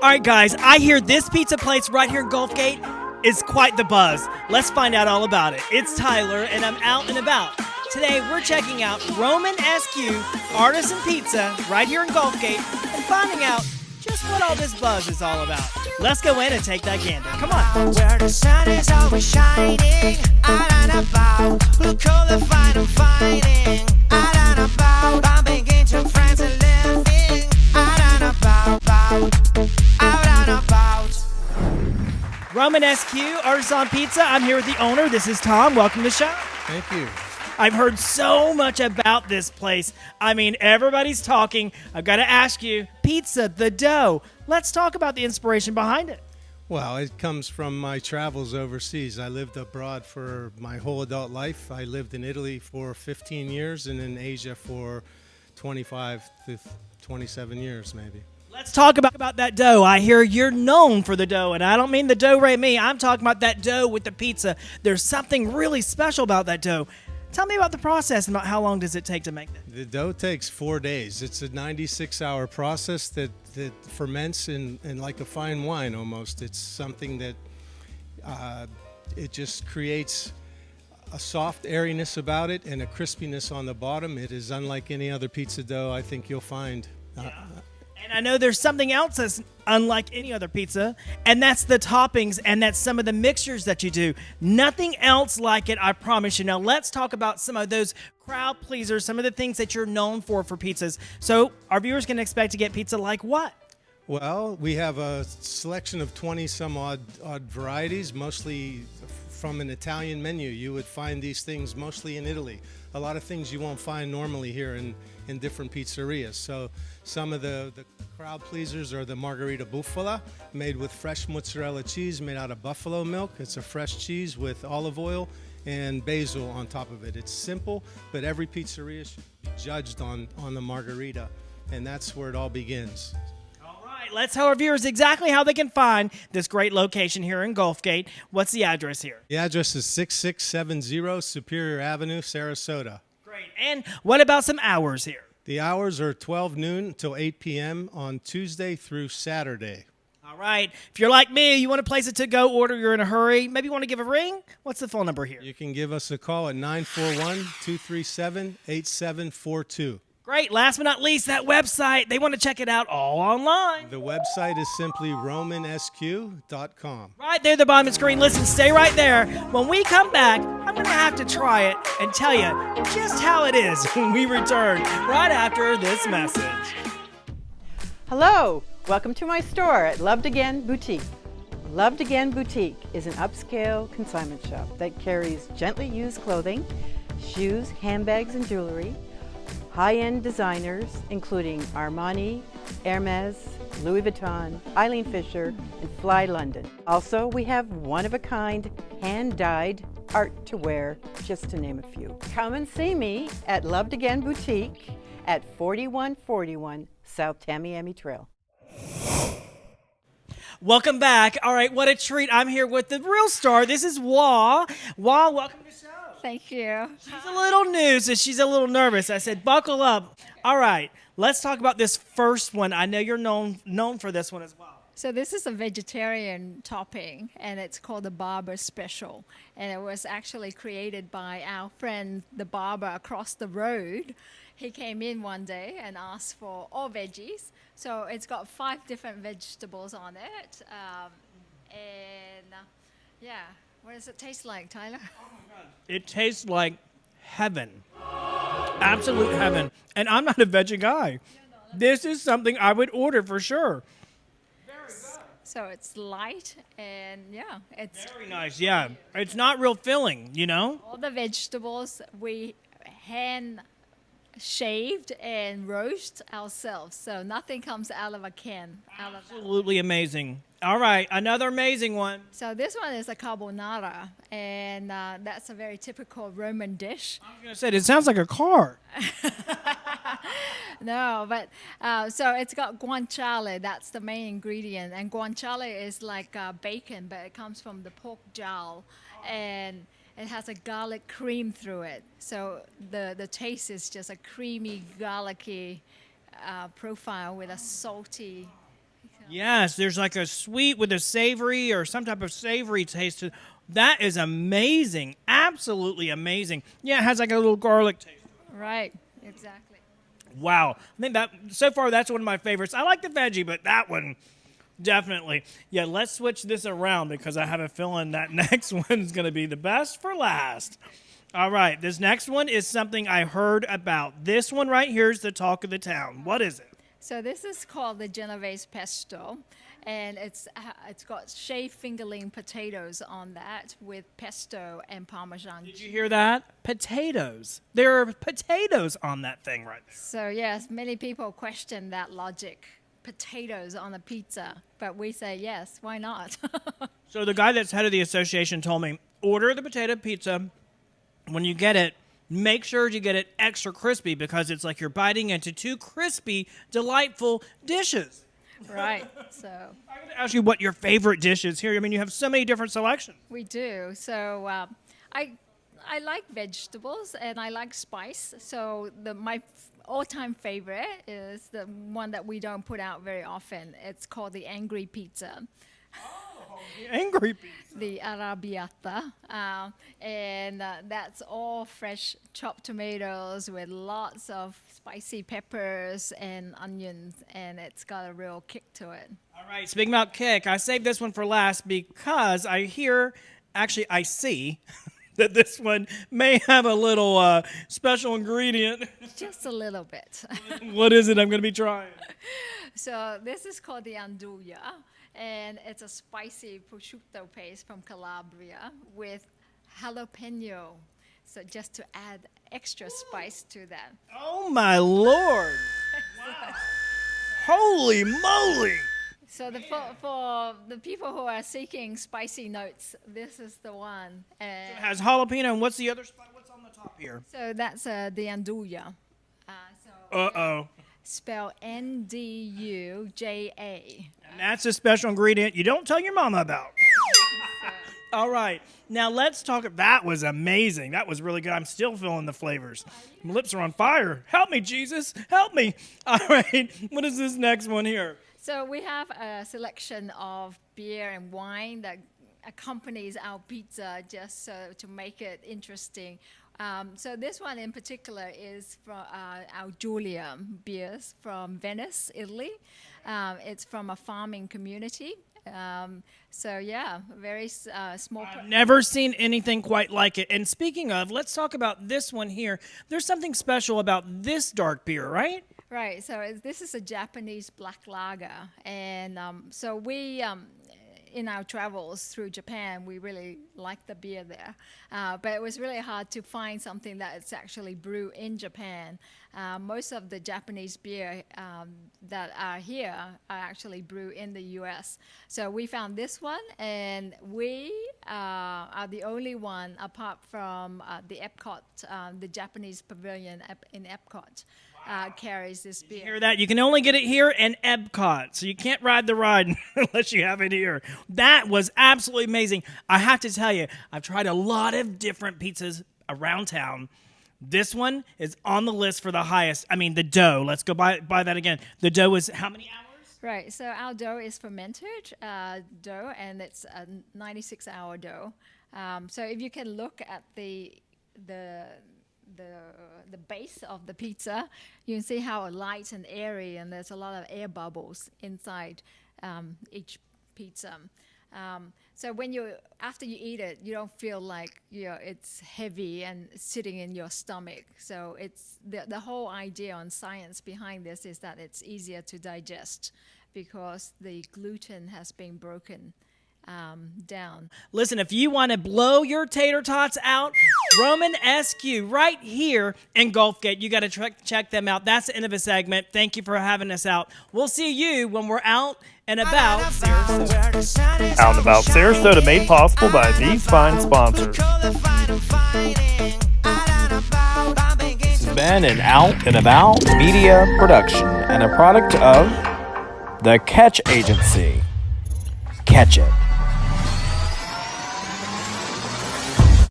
All right, guys, I hear this pizza place right here in Gulf Gate is quite the buzz. Let's find out all about it. It's Tyler, and I'm out and about. Today, we're checking out RomanSQ Artisan Pizza right here in Gulf Gate and finding out just what all this buzz is all about. Let's go in and take that gander. Come on. Where the sun is always shining, out and about. Look all the fight I'm fighting, out and about. Bumping into friends and living, out and about, out and about. RomanSQ Artisan Pizza. I'm here with the owner. This is Tom. Welcome to the show. Thank you. I've heard so much about this place. I mean, everybody's talking. I've got to ask you, pizza, the dough. Let's talk about the inspiration behind it. Well, it comes from my travels overseas. I lived abroad for my whole adult life. I lived in Italy for 15 years and in Asia for 25 to 27 years maybe. Let's talk about that dough. I hear you're known for the dough, and I don't mean the dough right me. I'm talking about that dough with the pizza. There's something really special about that dough. Tell me about the process and about how long does it take to make that? The dough takes 4 days. It's a 96-hour process that ferments in like a fine wine almost. It's something that it just creates a soft airiness about it and a crispiness on the bottom. It is unlike any other pizza dough I think you'll find. Yeah. And I know there's something else that's unlike any other pizza, and that's the toppings, and that's some of the mixtures that you do. Nothing else like it, I promise you. Now, let's talk about some of those crowd pleasers, some of the things that you're known for pizzas. So our viewers can expect to get pizza like what? Well, we have a selection of 20 some odd varieties, mostly from an Italian menu. You would find these things mostly in Italy. A lot of things you won't find normally here in different pizzerias. So some of the crowd pleasers are the Margherita Buffalo, made with fresh mozzarella cheese made out of buffalo milk. It's a fresh cheese with olive oil and basil on top of it. It's simple, but every pizzeria should be judged on the Margherita, and that's where it all begins. Let's tell our viewers exactly how they can find this great location here in Gulf Gate. What's the address here? The address is 6670 Superior Avenue, Sarasota. Great. And what about some hours here? The hours are 12 noon until 8 p.m. on Tuesday through Saturday. All right. If you're like me, you want to place a to-go order, you're in a hurry, maybe you want to give a ring, what's the phone number here? You can give us a call at 941-237-8742. Great. Last but not least, that website. They want to check it out all online. The website is simply RomanSQ.com. Right there at the bottom of the screen. Listen, stay right there. When we come back, I'm going to have to try it and tell you just how it is when we return right after this message. Hello. Welcome to my store at Loved Again Boutique. Loved Again Boutique is an upscale consignment shop that carries gently used clothing, shoes, handbags, and jewelry, high-end designers including Armani, Hermes, Louis Vuitton, Eileen Fisher, and Fly London. Also, we have one-of-a-kind hand-dyed art to wear, just to name a few. Come and see me at Loved Again Boutique at 4141 South Tamiami Trail. Welcome back. All right, what a treat. I'm here with the real star. This is Wah. Wah, welcome to the show. Thank you. She's a little new, so she's a little nervous. I said, buckle up. All right, let's talk about this first one. I know you're known for this one as well. So this is a vegetarian topping, and it's called the Barber Special. And it was actually created by our friend, the barber across the road. He came in one day and asked for all veggies. So it's got 5 different vegetables on it. Yeah, what does it taste like, Tyler? It tastes like heaven. Absolute heaven. And I'm not a veggie guy. This is something I would order for sure. So it's light, and yeah, it's Very nice, yeah. It's not real filling, you know? all the vegetables we hand shaved and roast ourselves. So nothing comes out of a can. Absolutely amazing. All right, another amazing one. So this one is a carbonara, and that's a very typical Roman dish. I was going to say, it sounds like a car. No, but so it's got guanciale. That's the main ingredient, and guanciale is like bacon, but it comes from the pork jowl, and it has a garlic cream through it. So the taste is just a creamy, garlicky profile with a salty Yes, there's like a sweet with a savory or some type of savory taste to that is amazing. Absolutely amazing. Yeah, it has like a little garlic taste. Right, exactly. Wow. I think that so far that's one of my favorites. I like the veggie, but that one definitely. Yeah, let's switch this around because I have a feeling that next one's going to be the best for last. All right, this next one is something I heard about. This one right here is the talk of the town. What is it? So this is called the Genovese pesto, and it's got shaved fingerling potatoes on that with pesto and Parmesan. Did you hear that? Potatoes. There are potatoes on that thing right there. So yes, many people question that logic. Potatoes on a pizza, but we say yes, why not? So the guy that's head of the association told me, order the potato pizza. When you get it, make sure you get it extra crispy because it's like you're biting into two crispy, delightful dishes. Right, so I'm going to ask you what your favorite dish is here. I mean, you have so many different selections. we do. So I like vegetables and I like spice. So my all-time favorite is the one that we don't put out very often. It's called the angry pizza. Angry pizza. The arrabbiata, and that's all fresh chopped tomatoes with lots of spicy peppers and onions, and it's got a real kick to it. All right, speaking about kick, I saved this one for last because I see that this one may have a little special ingredient. Just a little bit. What is it I'm going to be trying? So this is called the andouilla, and it's a spicy prosciutto paste from Calabria with jalapeno. So just to add extra spice to that. Oh, my Lord. Wow. Holy moly. So for the people who are seeking spicy notes, this is the one. It has jalapeno, and what's the other spice? What's on the top here? So that's the andouilla. Uh-oh. Spell N-D-U-J-A. And that's a special ingredient you don't tell your mama about. All right. Now let's talk. That was amazing. That was really good. I'm still feeling the flavors. My lips are on fire. Help me, Jesus. Help me. All right. What is this next one here? So we have a selection of beer and wine that accompanies our pizza just so to make it interesting. So this one in particular is from our Giulia beers from Venice, Italy. It's from a farming community. So yeah, very small. I've never seen anything quite like it. And speaking of, let's talk about this one here. There's something special about this dark beer, right? Right. So this is a Japanese black lager, and so we. In our travels through Japan, we really liked the beer there. But it was really hard to find something that is actually brewed in Japan. Most of the Japanese beer that are here are actually brewed in the U.S. So we found this one, and we are the only one, apart from the Epcot, the Japanese pavilion in Epcot. Carries this beer. You hear that? You can only get it here in Epcot, so you can't ride the ride unless you have it here. That was absolutely amazing. I have to tell you, I've tried a lot of different pizzas around town. This one is on the list for the highest. I mean, the dough. Let's go by that again. The dough is how many hours? Right. So our dough is fermented dough, and it's a 96-hour dough. So if you can look at the base of the pizza, you can see how light and airy, and there's a lot of air bubbles inside each pizza. So after you eat it, you don't feel like it's heavy and sitting in your stomach. So it's the whole idea on science behind this is that it's easier to digest because the gluten has been broken down. Listen, if you want to blow your tater tots out, RomanSQ right here in Gulfgate. You got to check them out. That's the end of a segment. Thank you for having us out. We'll see you when we're out and about Sarasota. Out and About Sarasota, made possible by these fine sponsors. This has been an Out and About media production and a product of the Catch Agency. Catch it.